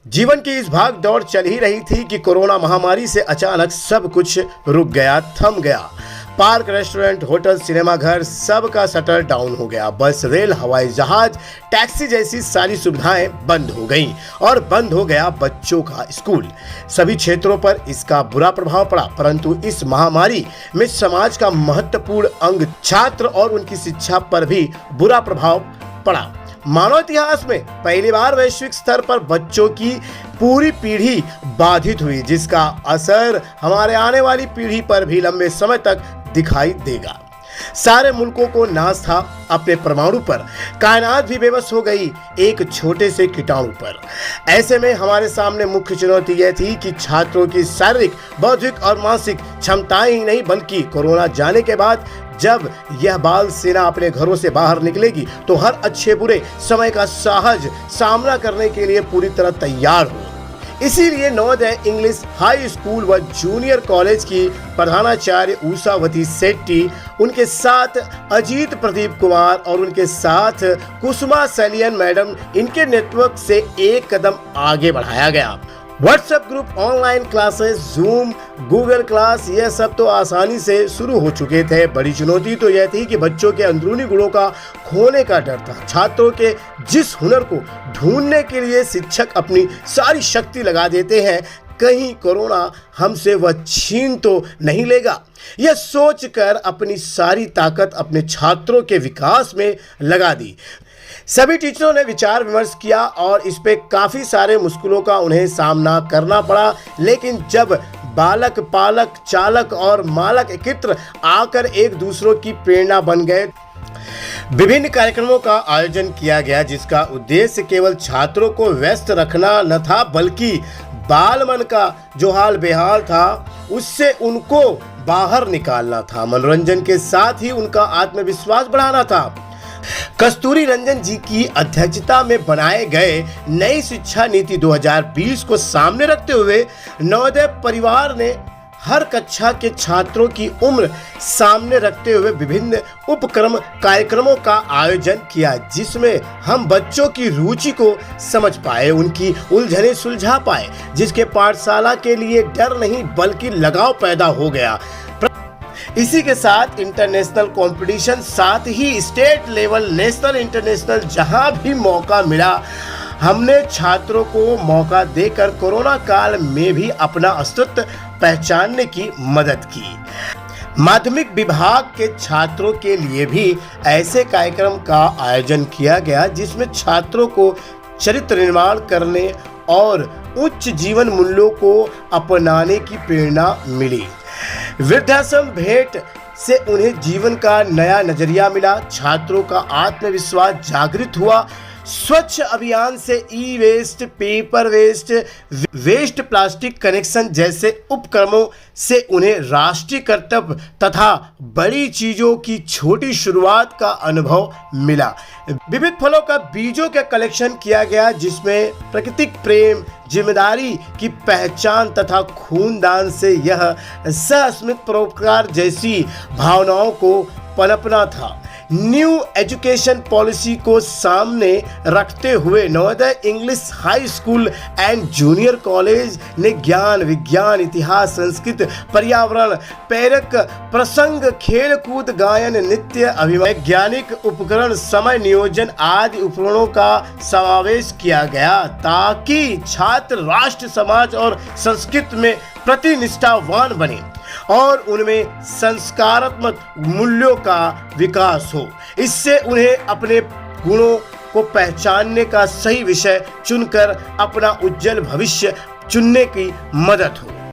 जीवन की इस भाग दौड़ चल ही रही थी कि कोरोना महामारी से अचानक सब कुछ रुक गया, थम गया। पार्क, रेस्टोरेंट, होटल, सिनेमाघर सब का शटर डाउन हो गया। बस, रेल, हवाई जहाज, टैक्सी जैसी सारी सुविधाएं बंद हो गईं और बंद हो गया बच्चों का स्कूल। सभी क्षेत्रों पर इसका बुरा प्रभाव पड़ा, परंतु इस महामारी में समाज का महत्वपूर्ण अंग छात्र और उनकी शिक्षा पर भी बुरा प्रभाव पड़ा। मानव इतिहास में पहली बार वैश्विक स्तर पर बच्चों की पूरी पीढ़ी बाधित हुई, जिसका असर हमारे आने वाली पीढ़ी पर भी लंबे समय तक दिखाई देगा। सारे मुल्कों को नाज था अपने परमाणु पर, कायनात भी बेबस हो गई एक छोटे से कीटाणु पर। ऐसे में हमारे सामने मुख्य चुनौती यह थी कि छात्रों की शारीरिक, बौद्धिक और मानसिक क्षमताएं ही नहीं बल्कि कोरोना जाने के बाद जब यह बाल सेना अपने घरों से बाहर निकलेगी तो हर अच्छे बुरे समय का सहज सामना करने के लिए पूरी तरह तैयार हो। इसीलिए नवोदय इंग्लिश हाई स्कूल व जूनियर कॉलेज की प्रधानाचार्य उषावती शेट्टी, उनके साथ अजीत प्रदीप कुमार और उनके साथ कुसुमा सैलियन मैडम, इनके नेटवर्क से एक कदम आगे बढ़ाया गया। WhatsApp group, online classes, zoom, Google class, यह सब तो आसानी से शुरू हो चुके थे। बड़ी चुनौती तो यह थी कि बच्चों के अंदरूनी गुणों का खोने का डर था। छात्रों के जिस हुनर को ढूंढने के लिए शिक्षक अपनी सारी शक्ति लगा देते हैं, कहीं कोरोना हमसे वह छीन तो नहीं लेगा। यह सोचकर अपनी सारी ताकत अपने छात्रों के विकास में लगा दी। सभी टीचरों ने विचार विमर्श किया और इस पे काफ़ी सारे मुश्किलों का उन्हें सामना करना पड़ा। लेकिन जब बालक, पालक, चालक और मालक एकत्र आकर एक दूसरों की प्रेरणा बन गए, विभिन्न कार्यक्रमों का आयोजन किया गया, जिसका उद्देश्य केवल छात्रों को व्यस्त रखना न था बल्कि बाल मन का जो हाल बेहाल था उससे उनको बाहर निकालना था। मनोरंजन के साथ ही उनका आत्मविश्वास बढ़ाना था। कस्तूरी रंजन जी की अध्यक्षता में बनाए गए नई शिक्षा नीति 2020 को सामने रखते हुए नवोदय परिवार ने हर कक्षा के छात्रों की उम्र सामने रखते हुए विभिन्न उपक्रम कार्यक्रमों का आयोजन किया, जिसमें हम बच्चों की रुचि को समझ पाए, उनकी उलझनें सुलझा पाए, जिसके पाठशाला के लिए डर नहीं बल्कि लगाव पैदा हो गया। इसी के साथ इंटरनेशनल कंपटीशन, साथ ही स्टेट लेवल, नेशनल, इंटरनेशनल, जहां भी मौका मिला हमने छात्रों को मौका देकर कोरोना काल में भी अपना अस्तित्व पहचानने की मदद की। माध्यमिक विभाग के छात्रों के लिए भी ऐसे कार्यक्रम का आयोजन किया गया, जिसमें छात्रों को चरित्र निर्माण करने और उच्च जीवन मूल्यों को अपनाने की प्रेरणा मिली। वृद्धाश्रम भेंट से उन्हें जीवन का नया नजरिया मिला, छात्रों का आत्मविश्वास जागृत हुआ। स्वच्छ अभियान से e waste, paper waste, waste plastic connection जैसे उपक्रमों से उन्हें राष्ट्रीय कर्तव्य तथा बड़ी चीजों की छोटी शुरुआत का अनुभव मिला। विविध फलों का बीजों का कलेक्शन किया गया, जिसमें प्राकृतिक प्रेम, जिम्मेदारी की पहचान तथा खूनदान से यह सहस्मित परोपकार जैसी भावनाओं को पनपना था। न्यू एजुकेशन पॉलिसी को सामने रखते हुए Navodaya English high school and junior college ने ज्ञान, विज्ञान, इतिहास, संस्कृत, पर्यावरण, प्रेरक प्रसंग, खेल कूद, गायन, नृत्य, वैज्ञानिक उपकरण, समय नियोजन आदि उपकरणों का समावेश किया गया, ताकि छात्र राष्ट्र, समाज और संस्कृति में प्रतिनिष्ठावान बने और उनमें संस्कारात्मक मूल्यों का विकास हो। इससे उन्हें अपने गुणों को पहचानने का सही विषय चुनकर अपना उज्जवल भविष्य चुनने की मदद हो।